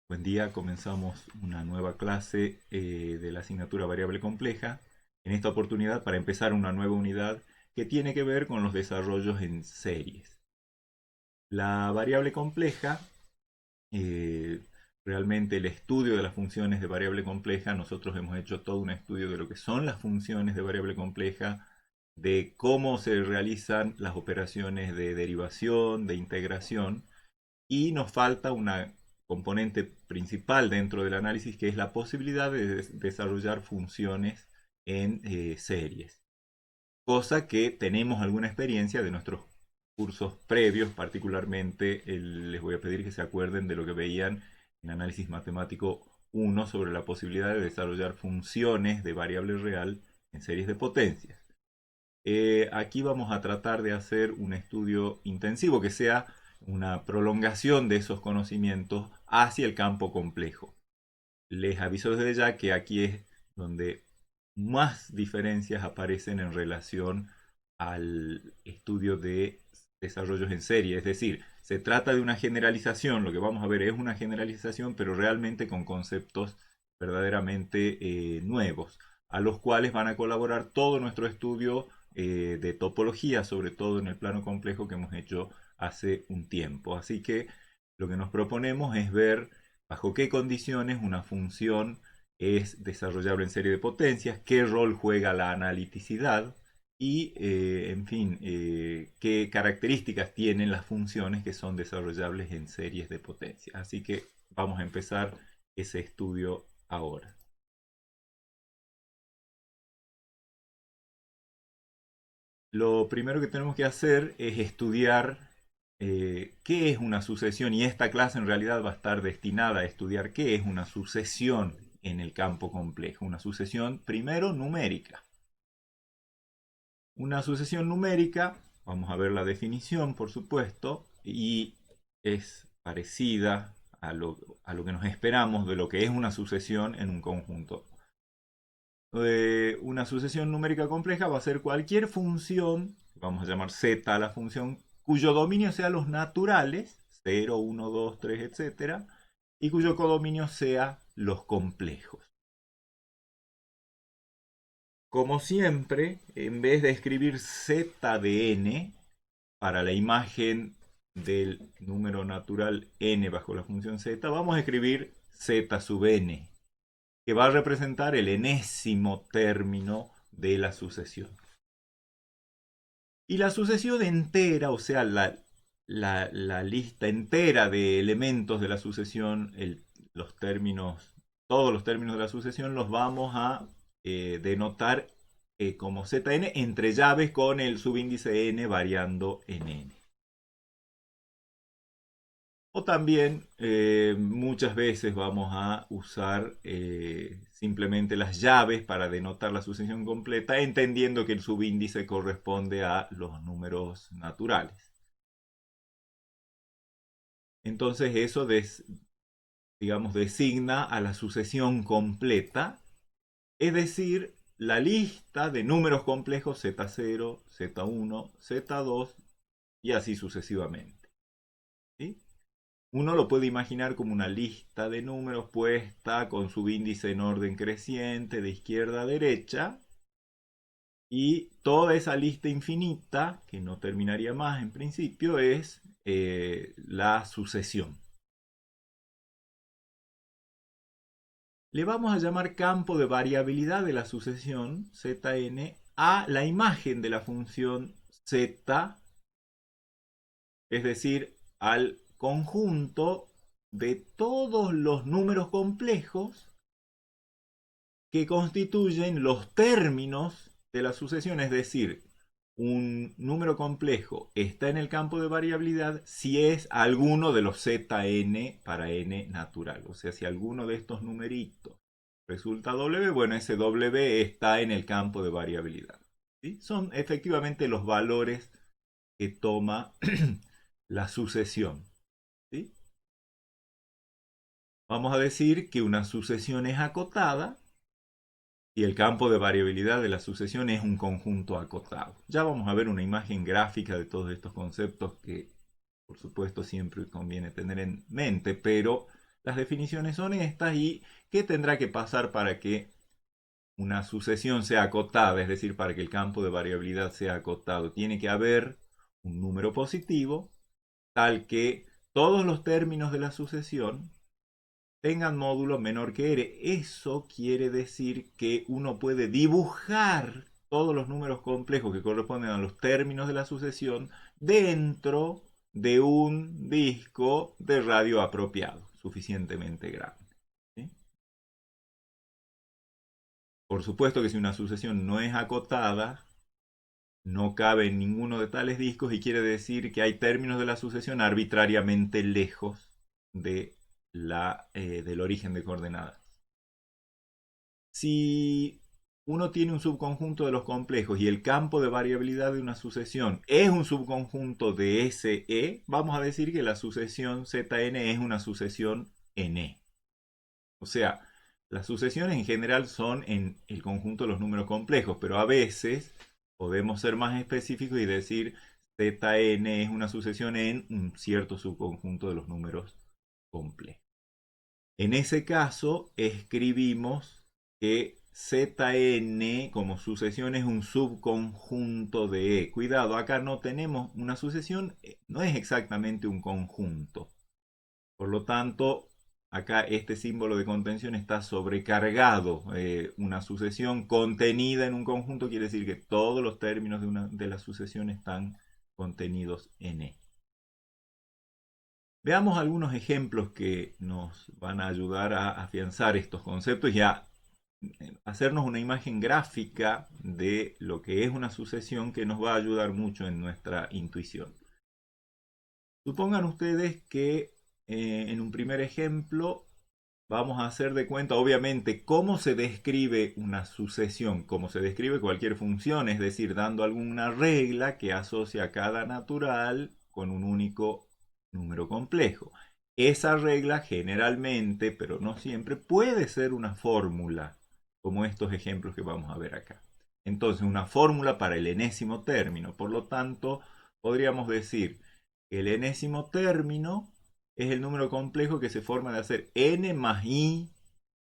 Buen día, comenzamos una nueva clase de la asignatura variable compleja. En esta oportunidad para empezar una nueva unidad que tiene que ver con los desarrollos en series. La variable compleja, eh, realmente el estudio de las funciones de variable compleja, nosotros hemos hecho todo un estudio de lo que son las funciones de variable compleja, de cómo se realizan las operaciones de derivación, de integración, y nos falta una componente principal dentro del análisis que es la posibilidad de desarrollar funciones en series. Cosa que tenemos alguna experiencia de nuestros cursos previos, particularmente les voy a pedir que se acuerden de lo que veían en análisis matemático 1 sobre la posibilidad de desarrollar funciones de variable real en series de potencias. Aquí vamos a tratar de hacer un estudio intensivo que sea una prolongación de esos conocimientos hacia el campo complejo. Les aviso desde ya que aquí es donde más diferencias aparecen en relación al estudio de desarrollos en serie. Es decir, se trata de una generalización, lo que vamos a ver es una generalización, pero realmente con conceptos verdaderamente nuevos, a los cuales van a colaborar todo nuestro estudio de topología, sobre todo en el plano complejo que hemos hecho hace un tiempo. Así que lo que nos proponemos es ver bajo qué condiciones una función es desarrollable en serie de potencias, qué rol juega la analiticidad y, en fin, qué características tienen las funciones que son desarrollables en series de potencias. Así que vamos a empezar ese estudio ahora. Lo primero que tenemos que hacer es estudiar qué es una sucesión, y esta clase en realidad va a estar destinada a estudiar qué es una sucesión en el campo complejo. Una sucesión primero numérica. Una sucesión numérica, vamos a ver la definición por supuesto, y es parecida a lo que nos esperamos de lo que es una sucesión en un conjunto. Una sucesión numérica compleja va a ser cualquier función, vamos a llamar z a la función, cuyo dominio sea los naturales, 0, 1, 2, 3, etcétera, y cuyo codominio sea los complejos. Como siempre, en vez de escribir z de n para la imagen del número natural n bajo la función z, vamos a escribir z sub n, que va a representar el enésimo término de la sucesión. Y la sucesión entera, o sea, la lista entera de elementos de la sucesión, los términos, todos los términos de la sucesión los vamos a denotar como Zn entre llaves con el subíndice n variando en n. O también muchas veces vamos a usar simplemente las llaves para denotar la sucesión completa, entendiendo que el subíndice corresponde a los números naturales. Entonces eso digamos, designa a la sucesión completa, es decir, la lista de números complejos Z0, Z1, Z2 y así sucesivamente. ¿Sí? Uno lo puede imaginar como una lista de números puesta con su índice en orden creciente de izquierda a derecha, y toda esa lista infinita, que no terminaría más en principio, es la sucesión. Le vamos a llamar campo de variabilidad de la sucesión Zn a la imagen de la función z, es decir, al conjunto de todos los números complejos que constituyen los términos de la sucesión. Es decir, un número complejo está en el campo de variabilidad si es alguno de los Zn para n natural. O sea, si alguno de estos numeritos resulta W, bueno, ese W está en el campo de variabilidad. ¿Sí? Son efectivamente los valores que toma la sucesión. ¿Sí? Vamos a decir que una sucesión es acotada y el campo de variabilidad de la sucesión es un conjunto acotado. Ya vamos a ver una imagen gráfica de todos estos conceptos que, por supuesto, siempre conviene tener en mente, pero Las definiciones son estas y ¿qué tendrá que pasar para que una sucesión sea acotada? Es decir, para que el campo de variabilidad sea acotado. Tiene que haber un número positivo tal que todos los términos de la sucesión tengan módulo menor que r. Eso quiere decir que uno puede dibujar todos los números complejos que corresponden a los términos de la sucesión dentro de un disco de radio apropiado, suficientemente grande. ¿Sí? Por supuesto que si una sucesión no es acotada, no cabe en ninguno de tales discos y quiere decir que hay términos de la sucesión arbitrariamente lejos de del origen de coordenadas. Si uno tiene un subconjunto de los complejos y el campo de variabilidad de una sucesión es un subconjunto de SE, vamos a decir que la sucesión Zn es una sucesión N. O sea, las sucesiones en general son en el conjunto de los números complejos, pero a veces podemos ser más específicos y decir Zn es una sucesión en un cierto subconjunto de los números complejos. En ese caso, escribimos que Zn como sucesión es un subconjunto de E. Cuidado, acá no tenemos una sucesión, no es exactamente un conjunto. Por lo tanto, acá este símbolo de contención está sobrecargado. Una sucesión contenida en un conjunto quiere decir que todos los términos de la sucesión están contenidos en E. Veamos algunos ejemplos que nos van a ayudar a afianzar estos conceptos y a hacernos una imagen gráfica de lo que es una sucesión que nos va a ayudar mucho en nuestra intuición. Supongan ustedes que en un primer ejemplo vamos a hacer de cuenta, obviamente, cómo se describe una sucesión, cómo se describe cualquier función, es decir, dando alguna regla que asocia a cada natural con un único número complejo. Esa regla generalmente, pero no siempre, puede ser una fórmula, como estos ejemplos que vamos a ver acá. Entonces, una fórmula para el enésimo término. Por lo tanto, podríamos decir que el enésimo término es el número complejo que se forma de hacer n más i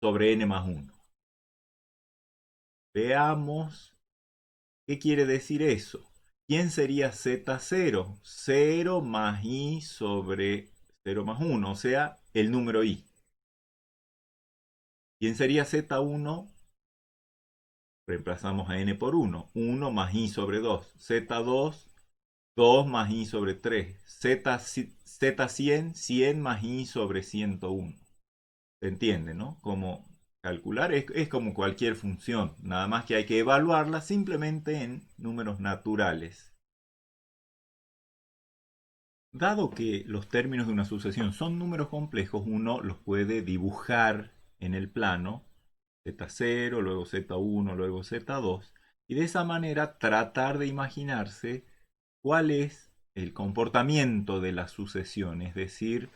sobre n más 1. Veamos qué quiere decir eso. ¿Quién sería z0? 0 más i sobre 0 más 1, o sea, el número i. ¿Quién sería z1? Reemplazamos a n por 1. 1 más i sobre 2. z2, 2 más i sobre 3. z100, 100 más i sobre 101. ¿Se entiende, no? Como calcular es como cualquier función, nada más que hay que evaluarla simplemente en números naturales. Dado que los términos de una sucesión son números complejos, uno los puede dibujar en el plano z0, luego z1, luego z2, y de esa manera tratar de imaginarse cuál es el comportamiento de la sucesión, es decir,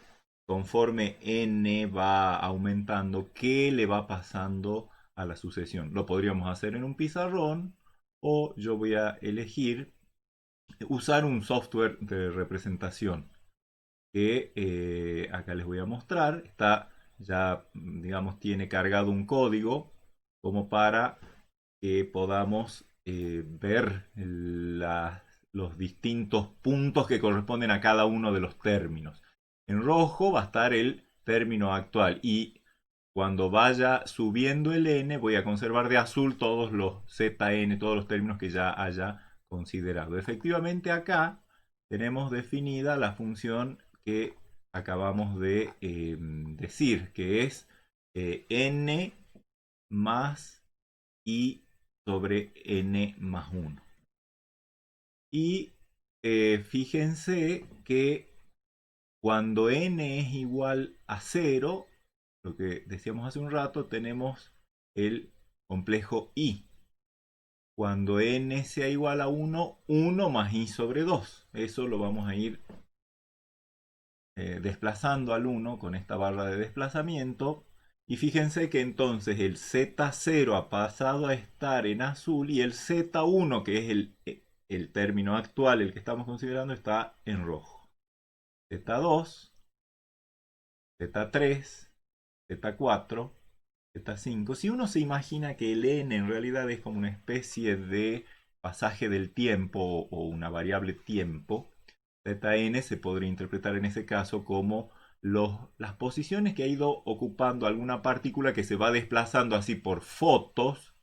conforme n va aumentando, qué le va pasando a la sucesión. Lo podríamos hacer en un pizarrón o yo voy a elegir usar un software de representación que acá les voy a mostrar. Está ya, digamos, tiene cargado un código como para que podamos ver los distintos puntos que corresponden a cada uno de los términos. En rojo va a estar el término actual y cuando vaya subiendo el n voy a conservar de azul todos los zn, todos los términos que ya haya considerado. Efectivamente acá tenemos definida la función que acabamos de decir, que es n más i sobre n más 1. Y fíjense que cuando n es igual a 0, lo que decíamos hace un rato, tenemos el complejo i. Cuando n sea igual a 1, 1 más i sobre 2. Eso lo vamos a ir desplazando al 1 con esta barra de desplazamiento. Y fíjense que entonces el Z0 ha pasado a estar en azul y el Z1, que es el término actual, el que estamos considerando, está en rojo. Z2, Z3, Z4, Z5. Si uno se imagina que el n en realidad es como una especie de pasaje del tiempo o una variable tiempo, Zn se podría interpretar en ese caso como las posiciones que ha ido ocupando alguna partícula que se va desplazando así por fotos,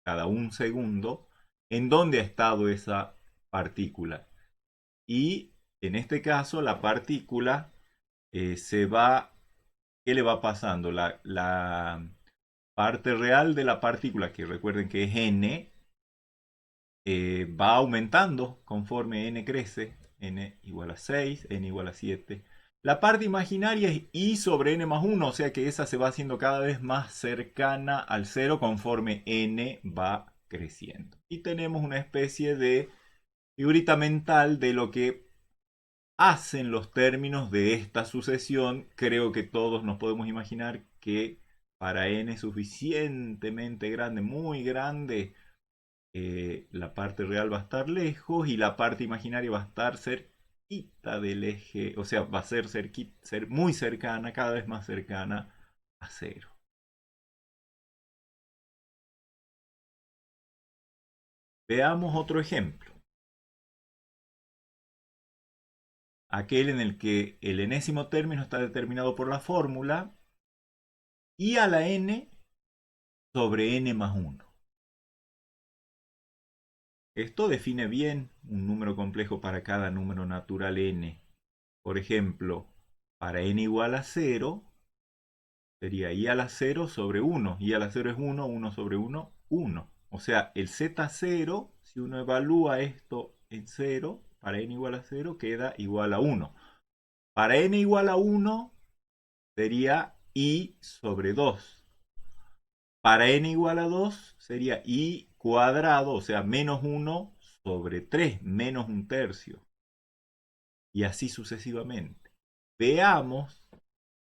cada un segundo, en dónde ha estado esa partícula. Y en este caso la partícula se va, ¿qué le va pasando? La parte real de la partícula, que recuerden que es n, va aumentando conforme n crece. N igual a 6, n igual a 7. La parte imaginaria es i sobre n más 1, o sea que esa se va haciendo cada vez más cercana al cero conforme n va creciendo. Y tenemos una especie de figurita mental de lo que hacen los términos de esta sucesión. Creo que todos nos podemos imaginar que para n suficientemente grande, muy grande, la parte real va a estar lejos y la parte imaginaria va a estar cerquita del eje, o sea, va a ser, ser muy cercana, cada vez más cercana a cero. Veamos otro ejemplo. Aquel en el que el enésimo término está determinado por la fórmula i a la n sobre n más 1. Esto define bien un número complejo para cada número natural n. Por ejemplo, para n igual a 0, sería i a la 0 sobre 1. I a la 0 es 1, 1 sobre 1, 1. O sea, el z0, si uno evalúa esto en 0, para n igual a 0, queda igual a 1. Para n igual a 1, sería i sobre 2. Para n igual a 2, sería i cuadrado, o sea, menos 1 sobre 3, menos un tercio. Y así sucesivamente. Veamos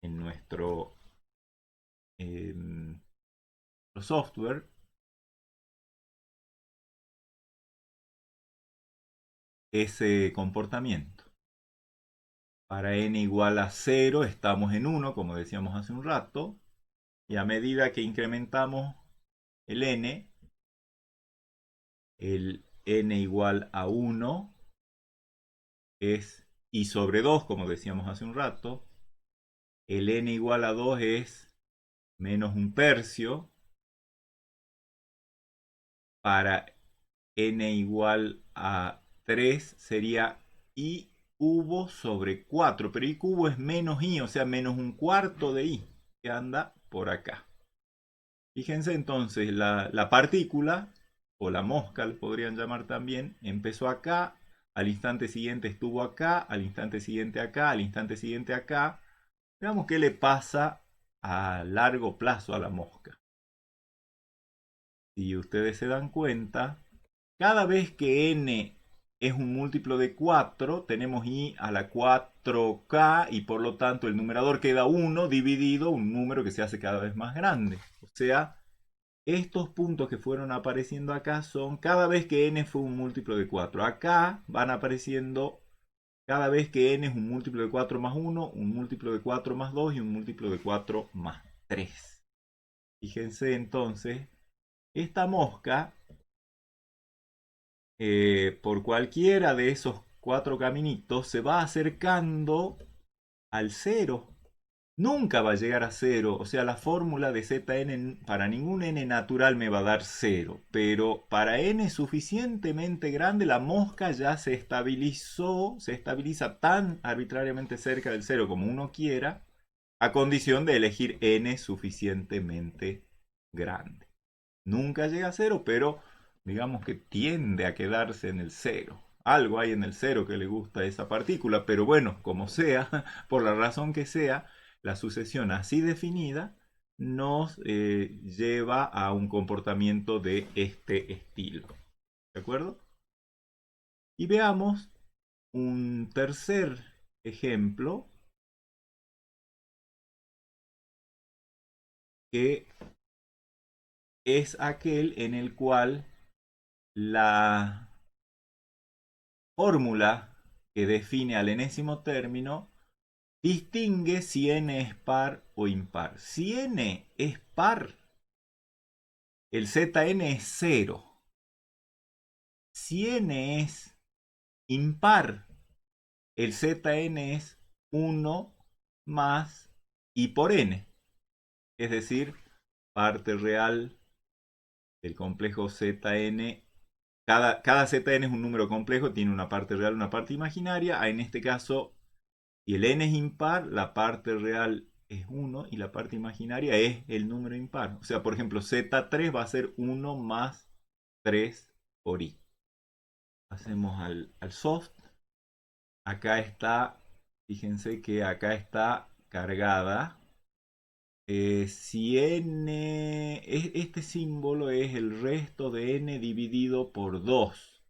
en nuestro software ese comportamiento. Para n igual a 0 estamos en 1, como decíamos hace un rato, y a medida que incrementamos el n igual a 1 es i sobre 2, como decíamos hace un rato, el n igual a 2 es menos un tercio, para n igual a 3 sería i cubo sobre 4, pero i cubo es menos i, o sea, menos un cuarto de i, que anda por acá. Fíjense entonces, la partícula, o la mosca le podrían llamar también, empezó acá, al instante siguiente estuvo acá, al instante siguiente acá, al instante siguiente acá. Veamos qué le pasa a largo plazo a la mosca. Si ustedes se dan cuenta, cada vez que n es un múltiplo de 4, tenemos i a la 4k y por lo tanto el numerador queda 1 dividido un número que se hace cada vez más grande. O sea, estos puntos que fueron apareciendo acá son cada vez que n fue un múltiplo de 4. Acá van apareciendo cada vez que n es un múltiplo de 4 más 1, un múltiplo de 4 más 2 y un múltiplo de 4 más 3. Fíjense entonces, esta mosca, por cualquiera de esos 4 caminitos, se va acercando al cero. Nunca va a llegar a cero, o sea, la fórmula de Zn para ningún n natural me va a dar cero, pero para n suficientemente grande la mosca ya se estabilizó, se estabiliza tan arbitrariamente cerca del cero como uno quiera, a condición de elegir n suficientemente grande. Nunca llega a cero, pero digamos que tiende a quedarse en el cero. Algo hay en el cero que le gusta a esa partícula, pero bueno, como sea, por la razón que sea, la sucesión así definida nos lleva a un comportamiento de este estilo. ¿De acuerdo? Y veamos un tercer ejemplo que es aquel en el cual la fórmula que define al enésimo término distingue si n es par o impar. Si n es par, el Zn es 0. Si n es impar, el Zn es 1 más i por n. Es decir, parte real del complejo Zn. Cada Zn es un número complejo, tiene una parte real, una parte imaginaria. En este caso, si el n es impar, la parte real es 1 y la parte imaginaria es el número impar. O sea, por ejemplo, Z3 va a ser 1 más 3 por i. Pasemos al soft. Acá está, fíjense que acá está cargada. Si n, este símbolo es el resto de n dividido por 2.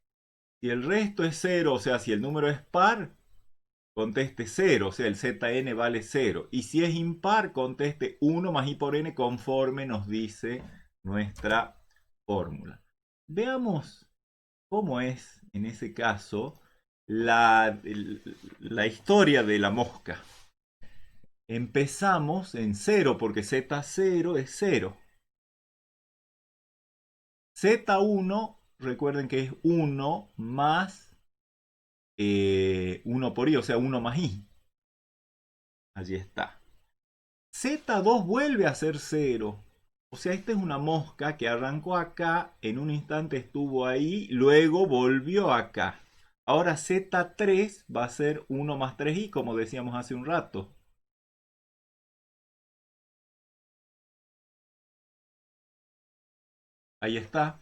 Si el resto es 0, o sea, si el número es par, conteste 0, o sea, el Zn vale 0. Y si es impar, conteste 1 más i por n conforme nos dice nuestra fórmula. Veamos cómo es, en ese caso, la historia de la mosca. Empezamos en 0 porque Z0 es 0. Z1, recuerden que es 1 más 1 por i, o sea, 1 más i. Allí está. Z2 vuelve a ser 0. O sea, esta es una mosca que arrancó acá, en un instante estuvo ahí, luego volvió acá. Ahora Z3 va a ser 1 más 3i, como decíamos hace un rato. Ahí está.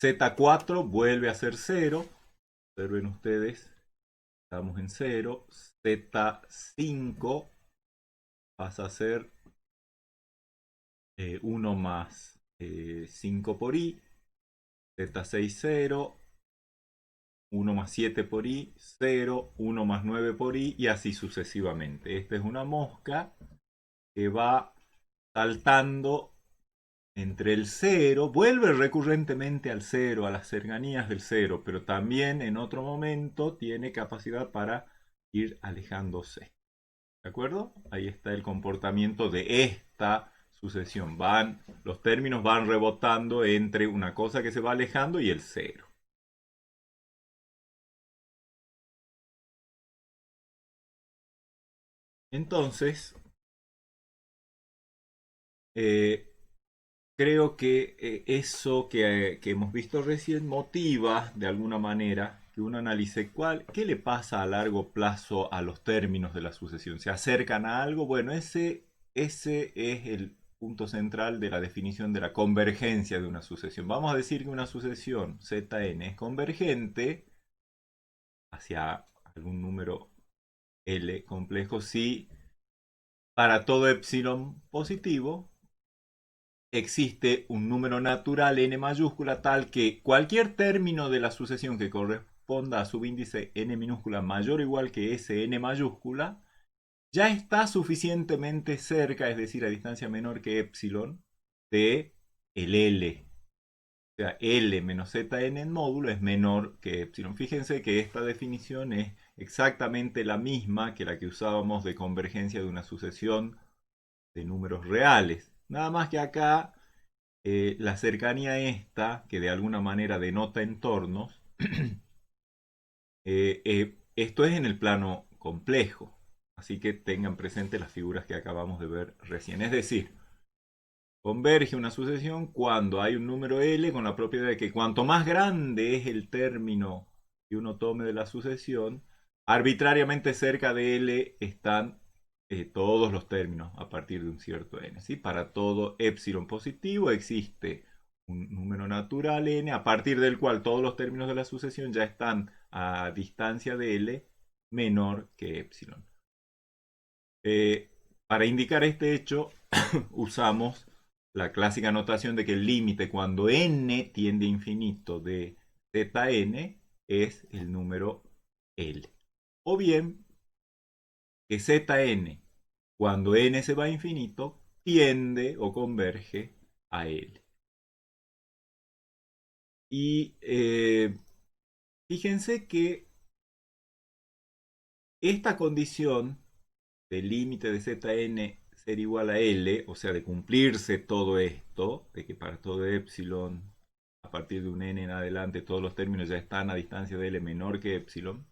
Z4 vuelve a ser 0. Observen ustedes, estamos en 0. Z5 pasa a ser 1 más 5 por i. Z6, 0. 1 más 7 por i, 0, 1 más 9 por i y así sucesivamente. Esta es una mosca que va saltando entre el 0, vuelve recurrentemente al 0, a las cercanías del 0, pero también en otro momento tiene capacidad para ir alejándose. ¿De acuerdo? Ahí está el comportamiento de esta sucesión. Los términos van rebotando entre una cosa que se va alejando y el 0. Entonces, eh, creo que eso que hemos visto recién motiva de alguna manera que uno analice qué le pasa a largo plazo a los términos de la sucesión. ¿Se acercan a algo? Bueno, ese es el punto central de la definición de la convergencia de una sucesión. Vamos a decir que una sucesión Zn es convergente hacia algún número L complejo si para todo epsilon positivo existe un número natural n mayúscula tal que cualquier término de la sucesión que corresponda a subíndice n minúscula mayor o igual que ese n mayúscula ya está suficientemente cerca, es decir, a distancia menor que epsilon, de el L. O sea, L menos Zn en módulo es menor que epsilon. Fíjense que esta definición es exactamente la misma que la que usábamos de convergencia de una sucesión de números reales. Nada más que acá la cercanía esta, que de alguna manera denota entornos, esto es en el plano complejo. Así que tengan presente las figuras que acabamos de ver recién. Es decir, converge una sucesión cuando hay un número L con la propiedad de que cuanto más grande es el término que uno tome de la sucesión, arbitrariamente cerca de L están todos los términos a partir de un cierto n. ¿Sí? Para todo epsilon positivo existe un número natural n a partir del cual todos los términos de la sucesión ya están a distancia de L menor que epsilon. Para indicar este hecho usamos la clásica notación de que el límite cuando n tiende a infinito de Zn es el número L. O bien que Zn cuando n se va a infinito tiende o converge a L. Y fíjense que Esta condición del límite de Zn ser igual a L, o sea, de cumplirse todo esto, de que para todo epsilon, a partir de un n en adelante, todos los términos ya están a distancia de L menor que epsilon,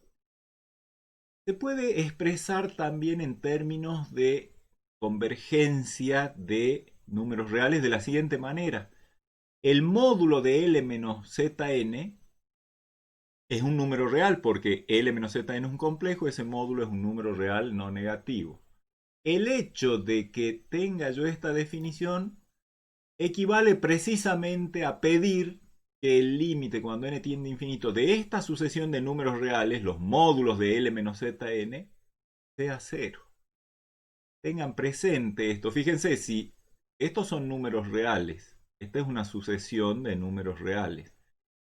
se puede expresar también en términos de convergencia de números reales de la siguiente manera. El módulo de L menos Zn es un número real porque L menos Zn es un complejo, ese módulo es un número real no negativo. El hecho de que tenga yo esta definición equivale precisamente a pedir que el límite cuando n tiende a infinito de esta sucesión de números reales, los módulos de L menos Zn, sea cero. Tengan presente esto. Fíjense, si estos son números reales, esta es una sucesión de números reales.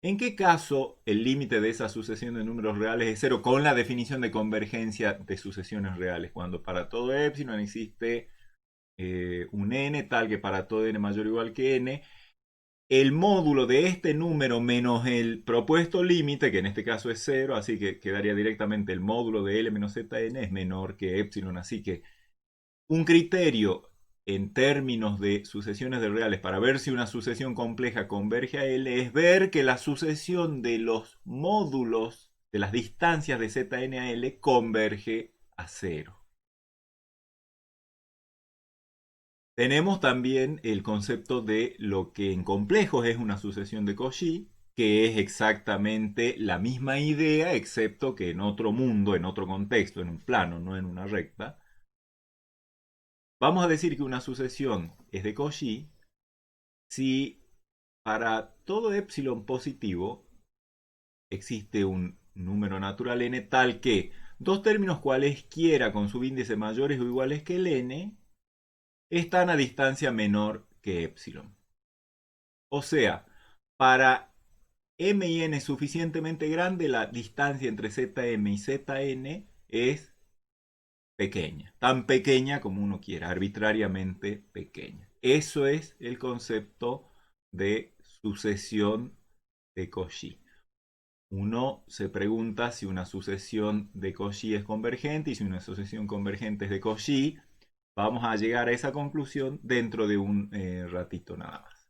¿En qué caso el límite de esa sucesión de números reales es cero con la definición de convergencia de sucesiones reales? Cuando para todo epsilon existe un n tal que para todo n mayor o igual que n, el módulo de este número menos el propuesto límite, que en este caso es cero, así que quedaría directamente el módulo de L menos Zn es menor que epsilon, así que un criterio en términos de sucesiones de reales para ver si una sucesión compleja converge a L es ver que la sucesión de los módulos de las distancias de Zn a L converge a cero. Tenemos también el concepto de lo que en complejos es una sucesión de Cauchy, que es exactamente la misma idea, excepto que en otro mundo, en otro contexto, en un plano, no en una recta. Vamos a decir que una sucesión es de Cauchy si para todo epsilon positivo existe un número natural n tal que dos términos cualesquiera con subíndice mayores o iguales que el n están a distancia menor que epsilon. O sea, para m y n suficientemente grande, la distancia entre zm y zn es pequeña, tan pequeña como uno quiera, arbitrariamente pequeña. Eso es el concepto de sucesión de Cauchy. Uno se pregunta si una sucesión de Cauchy es convergente y si una sucesión convergente es de Cauchy. Vamos a llegar a esa conclusión dentro de un ratito nada más.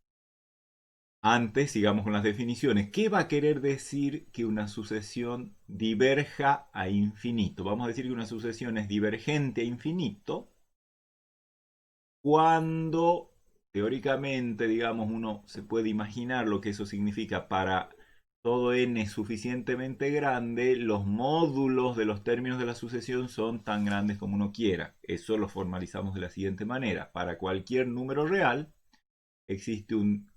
Antes, sigamos con las definiciones. ¿Qué va a querer decir que una sucesión diverja a infinito? Vamos a decir que una sucesión es divergente a infinito cuando, teóricamente, digamos, uno se puede imaginar lo que eso significa para todo n suficientemente grande, los módulos de los términos de la sucesión son tan grandes como uno quiera. Eso lo formalizamos de la siguiente manera. Para cualquier número real existe un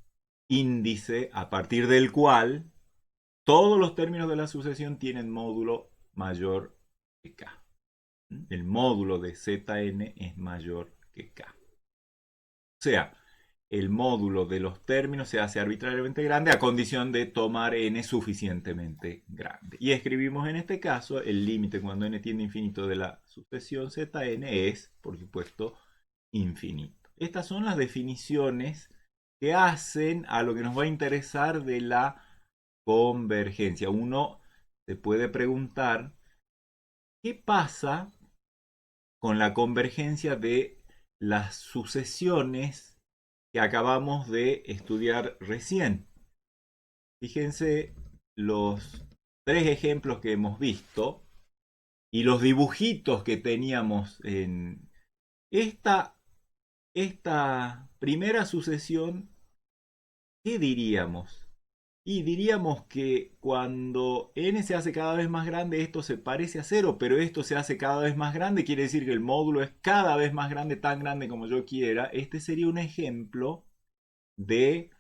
índice a partir del cual todos los términos de la sucesión tienen módulo mayor que k. El módulo de Zn es mayor que k. O sea, el módulo de los términos se hace arbitrariamente grande a condición de tomar n suficientemente grande. Y escribimos en este caso el límite cuando n tiende a infinito de la sucesión Zn es, por supuesto, infinito. Estas son las definiciones que hacen a lo que nos va a interesar de la convergencia. Uno se puede preguntar, ¿qué pasa con la convergencia de las sucesiones que acabamos de estudiar recién? Fíjense los tres ejemplos que hemos visto y los dibujitos que teníamos en esta primera sucesión. ¿Qué diríamos? Y diríamos que cuando n se hace cada vez más grande, esto se parece a cero, pero esto se hace cada vez más grande, quiere decir que el módulo es cada vez más grande, tan grande como yo quiera. Este sería un ejemplo de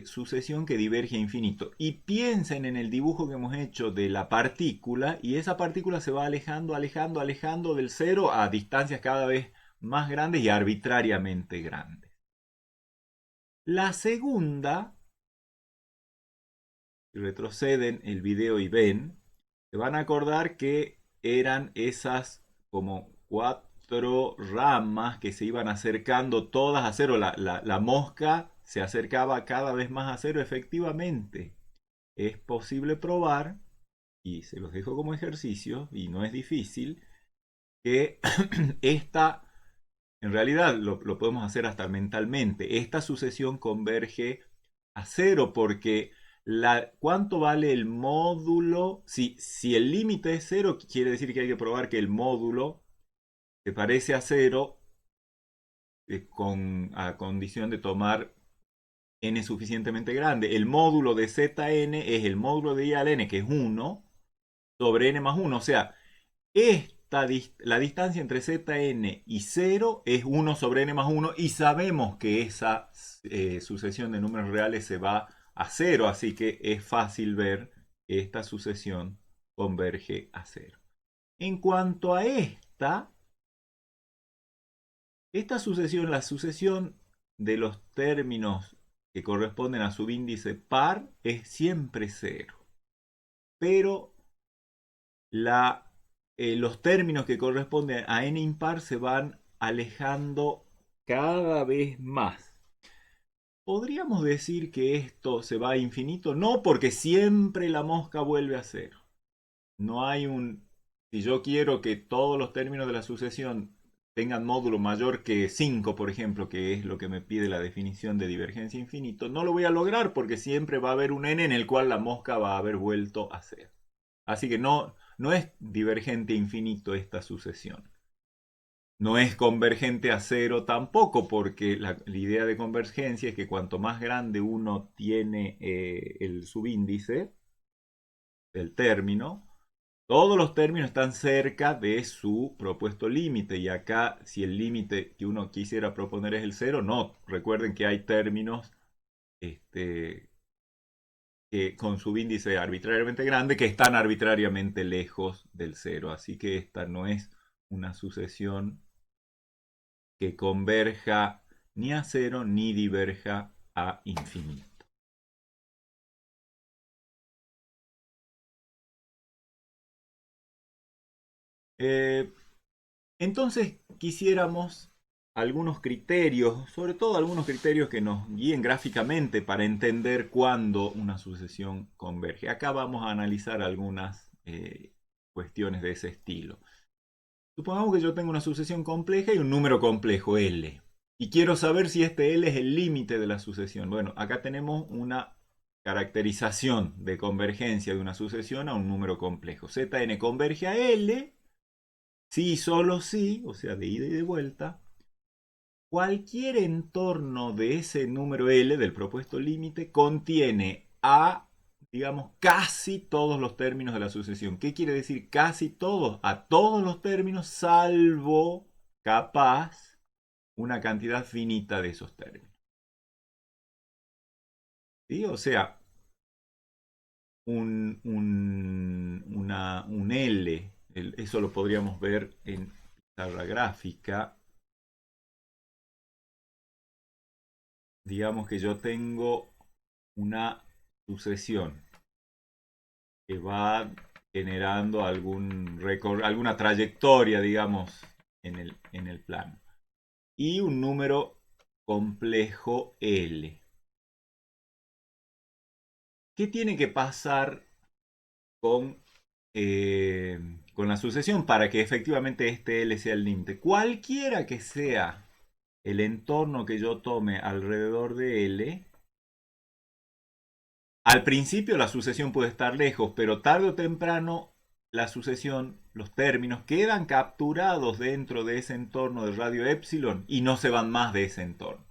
sucesión que diverge a infinito. Y piensen en el dibujo que hemos hecho de la partícula, y esa partícula se va alejando, alejando, alejando del cero a distancias cada vez más grandes y arbitrariamente grandes. La segunda, si retroceden el video y ven, se van a acordar que eran esas como cuatro ramas que se iban acercando todas a cero. La mosca se acercaba cada vez más a cero. Efectivamente, es posible probar y se los dejo como ejercicio, y no es difícil, que esta, en realidad lo podemos hacer hasta mentalmente, esta sucesión converge a cero porque ¿cuánto vale el módulo? Si el límite es cero, quiere decir que hay que probar que el módulo se parece a cero a condición de tomar n suficientemente grande. El módulo de zn es el módulo de i al n, que es 1, sobre n más 1. O sea, la distancia entre zn y 0 es 1 sobre n más 1 y sabemos que esa sucesión de números reales se va a 0, así que es fácil ver que esta sucesión converge a 0. En cuanto a esta sucesión, la sucesión de los términos que corresponden a subíndice par es siempre 0, pero los términos que corresponden a n impar se van alejando cada vez más. ¿Podríamos decir que esto se va a infinito? No, porque siempre la mosca vuelve a cero. No hay un... Si yo quiero que todos los términos de la sucesión tengan módulo mayor que 5, por ejemplo, que es lo que me pide la definición de divergencia infinito, no lo voy a lograr porque siempre va a haber un n en el cual la mosca va a haber vuelto a cero. Así que no es divergente infinito esta sucesión. No es convergente a cero tampoco, porque la idea de convergencia es que cuanto más grande uno tiene el subíndice del término, todos los términos están cerca de su propuesto límite. Y acá, si el límite que uno quisiera proponer es el cero, no. Recuerden que hay términos con subíndice arbitrariamente grande que están arbitrariamente lejos del cero. Así que esta no es una sucesión que converja ni a cero ni diverja a infinito. Entonces quisiéramos algunos criterios, sobre todo algunos criterios que nos guíen gráficamente para entender cuándo una sucesión converge. Acá vamos a analizar algunas cuestiones de ese estilo. Supongamos que yo tengo una sucesión compleja y un número complejo L. Y quiero saber si este L es el límite de la sucesión. Bueno, acá tenemos una caracterización de convergencia de una sucesión a un número complejo. Zn converge a L, si solo si, o sea, de ida y de vuelta. Cualquier entorno de ese número L, del propuesto límite, contiene a, digamos, casi todos los términos de la sucesión. ¿Qué quiere decir casi todos? A todos los términos, salvo, capaz, una cantidad finita de esos términos. ¿Sí? O sea, un L, eso lo podríamos ver en pizarra gráfica. Digamos que yo tengo una sucesión que va generando alguna trayectoria, digamos, en el plano. Y un número complejo L. ¿Qué tiene que pasar con la sucesión para que efectivamente este L sea el límite? Cualquiera que sea el entorno que yo tome alrededor de L, al principio la sucesión puede estar lejos, pero tarde o temprano la sucesión, los términos, quedan capturados dentro de ese entorno de radio epsilon y no se van más de ese entorno.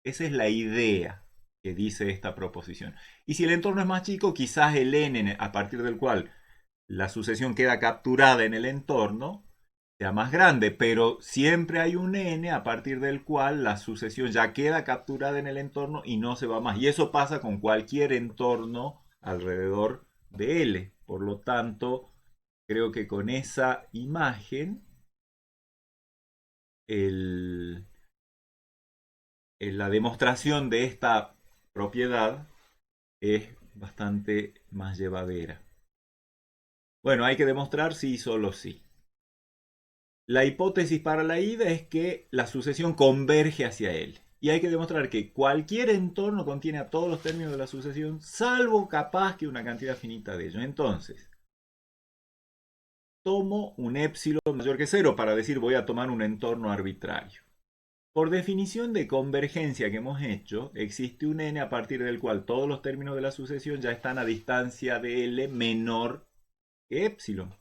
Esa es la idea que dice esta proposición. Y si el entorno es más chico, quizás el n a partir del cual la sucesión queda capturada en el entorno sea más grande, pero siempre hay un n a partir del cual la sucesión ya queda capturada en el entorno y no se va más. Y eso pasa con cualquier entorno alrededor de L. Por lo tanto, creo que con esa imagen la demostración de esta propiedad es bastante más llevadera. Bueno, hay que demostrar sí y solo sí. La hipótesis para la ida es que la sucesión converge hacia él. Y hay que demostrar que cualquier entorno contiene a todos los términos de la sucesión, salvo capaz que una cantidad finita de ellos. Entonces, tomo un épsilon mayor que cero para decir voy a tomar un entorno arbitrario. Por definición de convergencia que hemos hecho, existe un n a partir del cual todos los términos de la sucesión ya están a distancia de L menor que épsilon.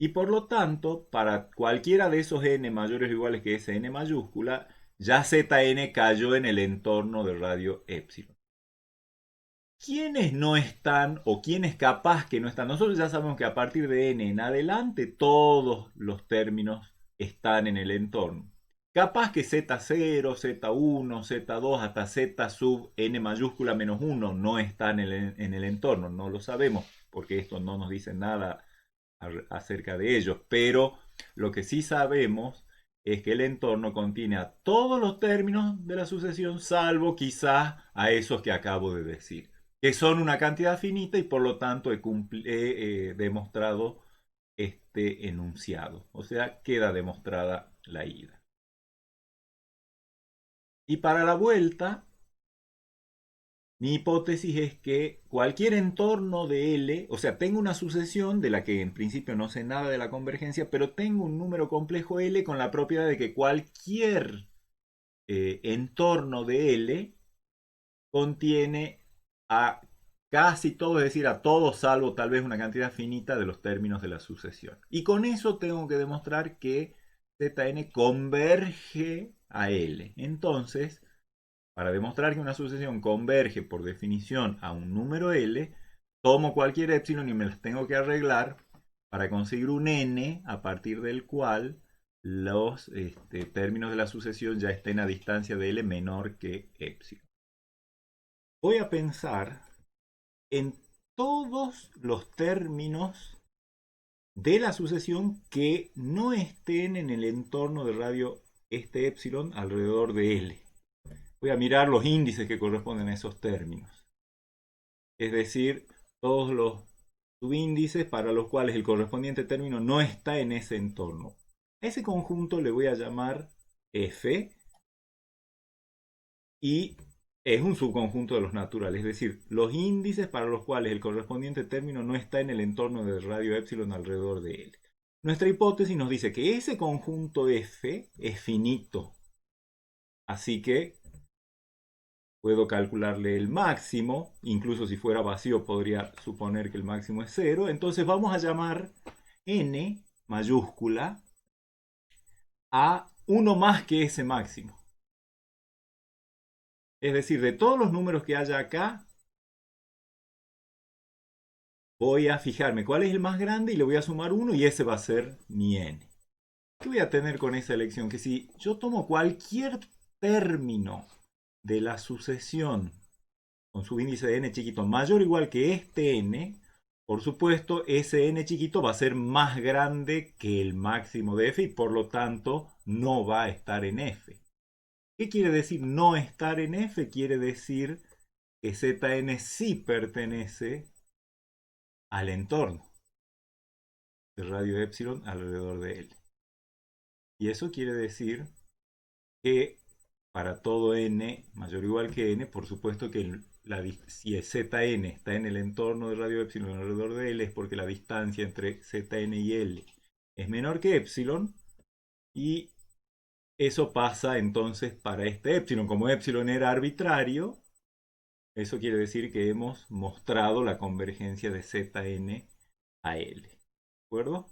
Y por lo tanto, para cualquiera de esos n mayores o iguales que ese n mayúscula, ya Zn cayó en el entorno del radio épsilon. ¿Quiénes no están o quiénes capaz que no están? Nosotros ya sabemos que a partir de n en adelante todos los términos están en el entorno. Capaz que Z0, Z1, Z2 hasta Z sub n mayúscula menos 1 no están en el entorno. No lo sabemos porque esto no nos dice nada acerca de ellos. Pero lo que sí sabemos es que el entorno contiene a todos los términos de la sucesión salvo quizás a esos que acabo de decir, que son una cantidad finita y por lo tanto he demostrado este enunciado. O sea, queda demostrada la ida. Y para la vuelta, mi hipótesis es que cualquier entorno de L, o sea, tengo una sucesión de la que en principio no sé nada de la convergencia, pero tengo un número complejo L con la propiedad de que cualquier entorno de L contiene a casi todo, es decir, a todos salvo tal vez una cantidad finita de los términos de la sucesión. Y con eso tengo que demostrar que Zn converge a L. Entonces, para demostrar que una sucesión converge por definición a un número L, tomo cualquier épsilon y me las tengo que arreglar para conseguir un n a partir del cual los términos de la sucesión ya estén a distancia de L menor que épsilon. Voy a pensar en todos los términos de la sucesión que no estén en el entorno de radio épsilon alrededor de L. Voy a mirar los índices que corresponden a esos términos. Es decir, todos los subíndices para los cuales el correspondiente término no está en ese entorno. A ese conjunto le voy a llamar F y es un subconjunto de los naturales, es decir, los índices para los cuales el correspondiente término no está en el entorno del radio épsilon alrededor de él. Nuestra hipótesis nos dice que ese conjunto F es finito. Así que puedo calcularle el máximo, incluso si fuera vacío podría suponer que el máximo es 0. Entonces vamos a llamar n mayúscula a uno más que ese máximo. Es decir, de todos los números que haya acá, voy a fijarme cuál es el más grande y le voy a sumar 1 y ese va a ser mi n. ¿Qué voy a tener con esa elección? Que si yo tomo cualquier término de la sucesión con su índice de n chiquito mayor o igual que este n, por supuesto ese n chiquito va a ser más grande que el máximo de f y por lo tanto no va a estar en f. ¿Qué quiere decir no estar en f? Quiere decir que Zn sí pertenece al entorno de radio épsilon alrededor de él. Y eso quiere decir que para todo n mayor o igual que n, por supuesto que si el Zn está en el entorno de radio épsilon alrededor de L es porque la distancia entre Zn y L es menor que épsilon y eso pasa entonces para este épsilon. Como épsilon era arbitrario, eso quiere decir que hemos mostrado la convergencia de Zn a L. ¿De acuerdo?